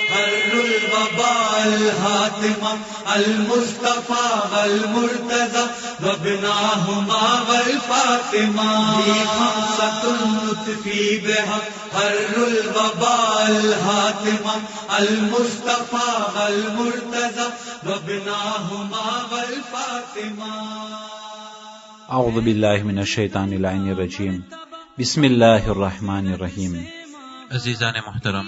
हर्रुल वबाल हातिमा अल मुस्तफा वल मुर्तजा वबनाहुमा वल फातिमा खमसतुन नुतफी बिहा हर्रुल वबाल हातिमा अल मुस्तफा वल मुर्तजा वबनाहुमा वल फातिमा। अऊज़ु बिल्लाहि मिनश शैतानिर रजीम। बिस्मिल्लाहिर्रहमानिर्रहीम। अज़ीज़ान मोहतरम,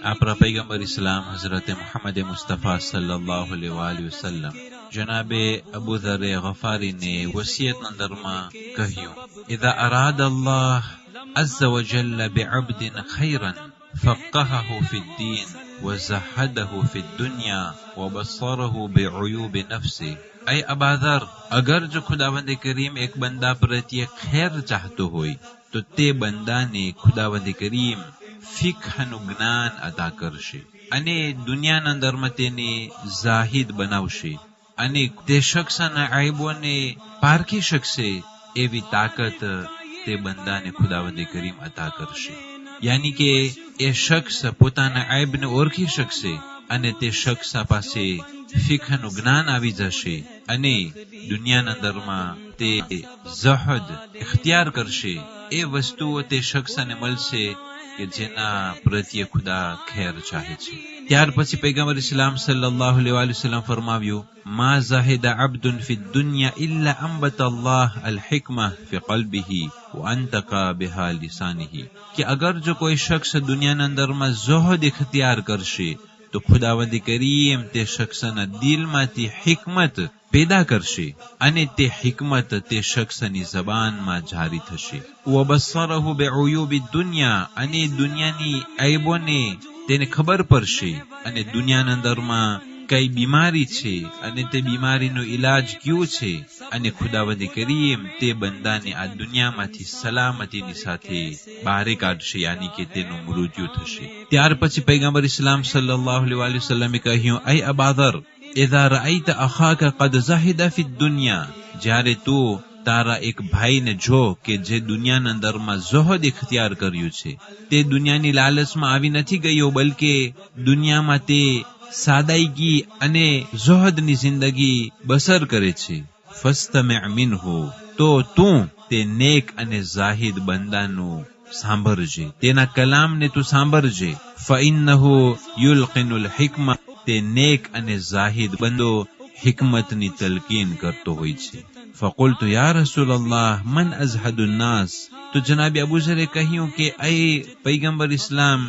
आपरा पैगम्बर इस्लाम हजरत मोहम्मद मुस्तफ़ा सल्लल्लाहु अलैहि वसल्लम जनाबे अबू ज़र गफ़ारी ने वसीयत नंदरमा कहियो, इज़ा अराद अल्लाह अज़्ज़ व जल्ल बिअब्दिन खैरन फ़क़्क़हहु फ़िद्दीन व ज़हदहु फ़िद्दुनिया व बस्सरहु बिअयूब नफ्सि। ऐ अबा ज़र, अगर जो खुदावंद करीम एक बंदा प्रति खैर चाहतो होय तो ते બંદાને ખુદાવંદ કરીમ ફિકહનું જ્ઞાન અદા કરશે અને દુનિયાના અંદરમાં તેને જાહિદ બનાવશે અને તે શખ્સના આયબોને પારખી શકશે એવી તાકાત તે બંદાને ખુદાવંદ કરીમ અદા કરશે। યાની કે એ શખ્સ પોતાના આયબને ઓળખી શકશે અને તે શખ્સ પાસે ફિકહનું જ્ઞાન આવી જશે અને દુનિયાના અંદરમાં તે ઝહદ ઇખ્તિયાર કરશે। એ વસ્તુઓ તે શખ્સને મળશે કે જેના પ્રત્યે ખુદા ખેર ચાહે છે। ત્યાર પછી પૈગંબર ઇસ્લામ સલ્લલ્લાહુ અલૈહિ વસલ્લમ ફરમાવ્યું, मा ज़ाहिद अब्दुन फी दुनिया इल्ला अंबत अल्लाह अल हिकमा फी क़ल्बिही व अंतका बिहा लिसानिही, कि अगर जो कोई शख्स दुनियाના અંદરમાં ઝહદ ઇખ્તિયાર કરશે તો ખુદાવંદ કરીમ તે શખ્સના દિલમાંથી हिकमत पैदा करशे અને તે हिकमत તે શખ્સની જબાનમાં જારી થશે। વબસરહુ બિઉયુબી દુનિયા, અને દુનિયાની ऐबोને તેને ખબર પડશે અને દુનિયાના અંદરમાં કઈ બીમારી છે અને તે બીમારીનો ઇલાજ ક્યું છે અને ખુદાવંદ કરીમ તે બંદાને આ દુનિયામાંથી સલામતીની સાથે બહાર કાઢશે, યાની કે તેનું મૃત્યુ થશે। ત્યાર પછી પૈગંબર ઇસ્લામ સલ્લલ્લાહુ અલૈહિ વસલ્લમે કહ્યું, ऐ अबा ज़र, इज़ा रअयत अखाका क़द ज़हिद फ़ी दुनिया, જ્યારે તું તારા એક ભાઈને જો કે જે દુનિયાના અંદરમાં ઝહદ ઇખ્તિયાર કર્યું છે, તે દુનિયાની લાલચમાં આવી નથી ગયો, બલકે દુનિયામાં તે સાદાઈગી અને ઝહદની જિંદગી બસર કરે છે। ફસ્તમિዕ મિન્હુ, તો તું તે નેક અને ઝાહિદ બંદાનું સાંભળજે, તેના કલામને તું સાંભળજે। ફઇન્નહુ યુલકિનુલ हिकमा, તે નેક અને ઝાહિદ બંદો हिकमतની તલકીન કરતો હોય છે। ફકુલતુ યા રસૂલલ્લાહ મન અઝહદુન નાસ, તો જનાબે અબુ ઝરે કહ્યું કે ऐ પૈગંબર ઇસ્લામ,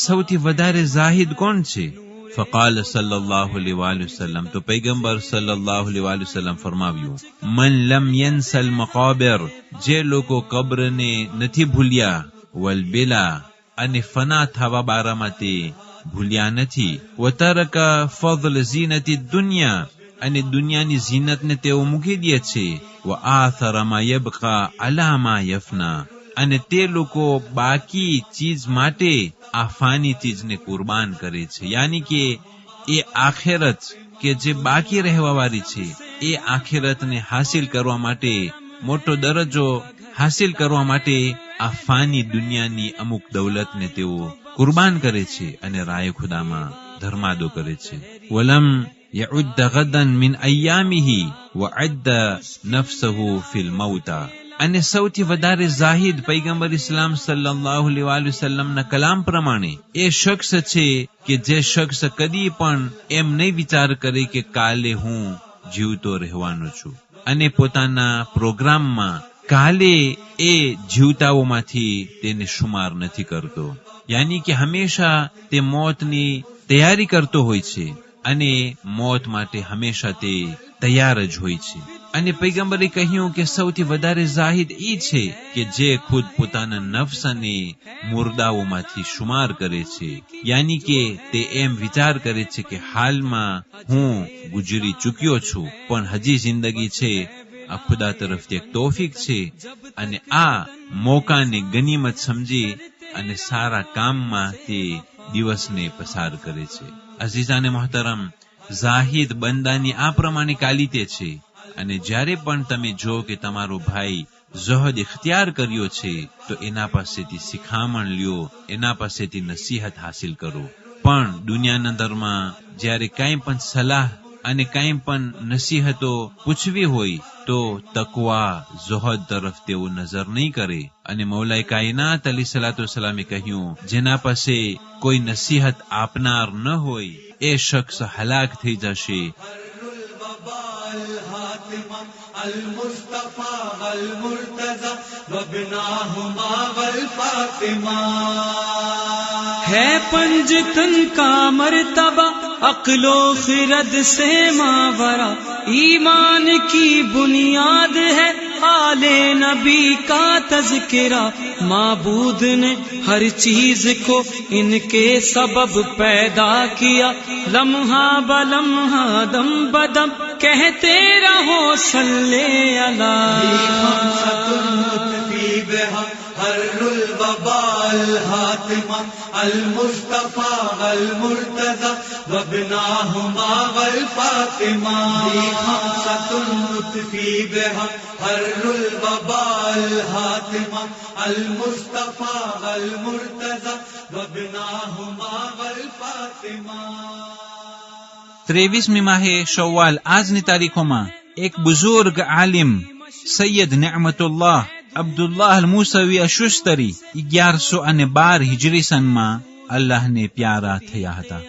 સૌથી વધારે ઝાહિદ કોણ છે? ફકાલ સલ્લલ્લાહુ અલૈહિ વસલ્લમ, તો પૈગંબર સલ્લલ્લાહુ અલૈહિ વસલ્લમ ફરમાવ્યું, મન લમ યન્સલ મકાબિર, જે લોકો કબ્રને નથી ભૂલ્યા, વલ બિલા, અને ફના થવા બારામાં તે ભૂલ્યા નથી, વતરકા ફضل ઝીનતી દુનિયા, અને દુનિયાની ઝીનતને તેઓ મૂકી દે છે, વ આથર મા યબકા અલા મા યફના, અને તે લોકો બાકી ચીજ માટે આ ફાની ચીજને કુરબાન કરે છે, યાની કે એ આખિરત કે જે બાકી રહેવા વાળી છે એ આખિરતને હાસિલ કરવા માટે, મોટો દરજ્જો હાસિલ કરવા માટે આ ફાની દુનિયાની અમુક દૌલતને તેઓ કુરબાન કરે છે અને રાય ખુદામાં ધર્માદો કરે છે। વલમ યઉદ્દ ગદન મિન અય્યામિહી વઅદ્દ નફસહુ ફિલ મૌતા, અને સૌથી વધારે ઝાહિદ પૈગંબર ઇસ્લામ સલ્લલ્લાહુ અલૈહિ વસલ્લમના કલામ પ્રમાણે એ શખ્સ છે કે જે શખ્સ કદી પણ એમ નહીં વિચાર કરે કે કાલે હું જીવતો રહેવાનો છું, અને પોતાના પ્રોગ્રામમાં કાલે એ જીવતાઓમાંથી તેને શુમાર નથી કરતો, યાની કે હંમેશા તે મોતની તૈયારી કરતો હોય છે અને મોત માટે હંમેશા તે તૈયાર જ હોય છે। અને પૈગંબરે કહ્યું કે સૌથી વધારે ઝાહિદ એ છે કે જે ખુદ પોતાના નફ્સ અને મુર્દાઓમાંથી શુમાર કરે છે, યાની કે તે એમ વિચાર કરે છે કે હાલમાં હું ગુજરી ચૂક્યો છું, પણ હજી જિંદગી છે, આ ખુદા તરફથી એક તોફીક છે, અને આ મોકાને ગનીમત સમજી અને સારા કામમાં તે દિવસને પસાર કરે છે। અઝીઝાને મોહતરમ, ઝાહિદ બંદાની આ પ્રમાણે કાલિતે છે, અને જ્યારે પણ તમે જો કે તમારો ભાઈ ઝહદ ઇખ્તિયાર કર્યો છે તો એના પાસેથી શિખામણ લ્યો, એના પાસેથી નસીહત હાસિલ કરો, પણ દુનિયાના અંદરમાં જ્યારે કાંઈ પણ સલાહ અને કાંઈ પણ નસીહતો પૂછવી હોય તો તકવા ઝુહદ તરફ તેઓ નજર નહીં કરે. અને મૌલાએ કાયનાત અલીસલાતુ વસલામે કહ્યું, જેના પાસે કોઈ નસીહત આપનાર ન હોય એ શખ્સ હલાક થઈ જશે. المصطفى والمرتضى وابناهما والفاطمہ. ہے پنج تن کا مرتبہ عقل و خرد سے ماورا، ایمان کی بنیاد ہے آل نبی کا تذکرہ. معبود نے ہر چیز کو ان کے سبب پیدا کیا، لمحہ بلمحہ دم بدم کہتے رہو صلی علی. حر الوباء الحاتمہ المصطفى والمرتضى وابناهما والفاطمہ. خمسة نطفی بها حر الوباء الحاتمہ المصطفى والمرتضى وابناهما والفاطمہ. 23 ماہ شوال આજની તારીખોમાં એક બુઝુર્ગ આલિમ સૈયદ નિዕમત ઉલ્લાહ અબ્દુલ્લાહ અલ-મૂસવી અશુસ્તરી 1112 હિજરી સનમાં અલ્લાહને પ્યારા થયા હતા.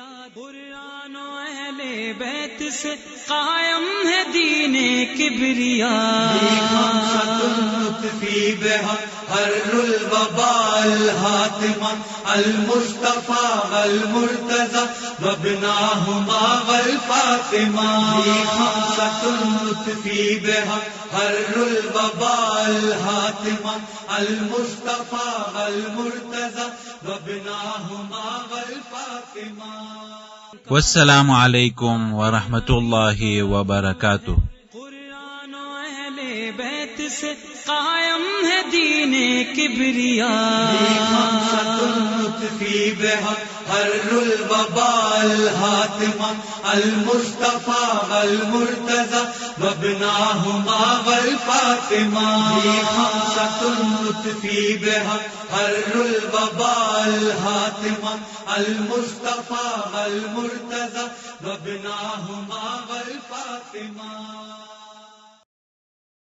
بیت سے قائم ہے دین کبریا. فی بها حر الوباء الحاتمہ المصطفى والمرتضى وابناهما والفاطمہ. فی بها حر الوباء الحاتمہ المصطفى والمرتضى وابناهما والفاطمہ. والسلام علیکم ورحمۃ اللہ وبرکاتہ. قرآن و اہل بیت سے قائم ہے دین کبریا. فی بها حر الوباء الحاتمہ المصطفى والمرتضى وابناهما والفاطمہ. فی بها حر الوباء الحاتمہ المصطفى والمرتضى وابناهما والفاطمہ.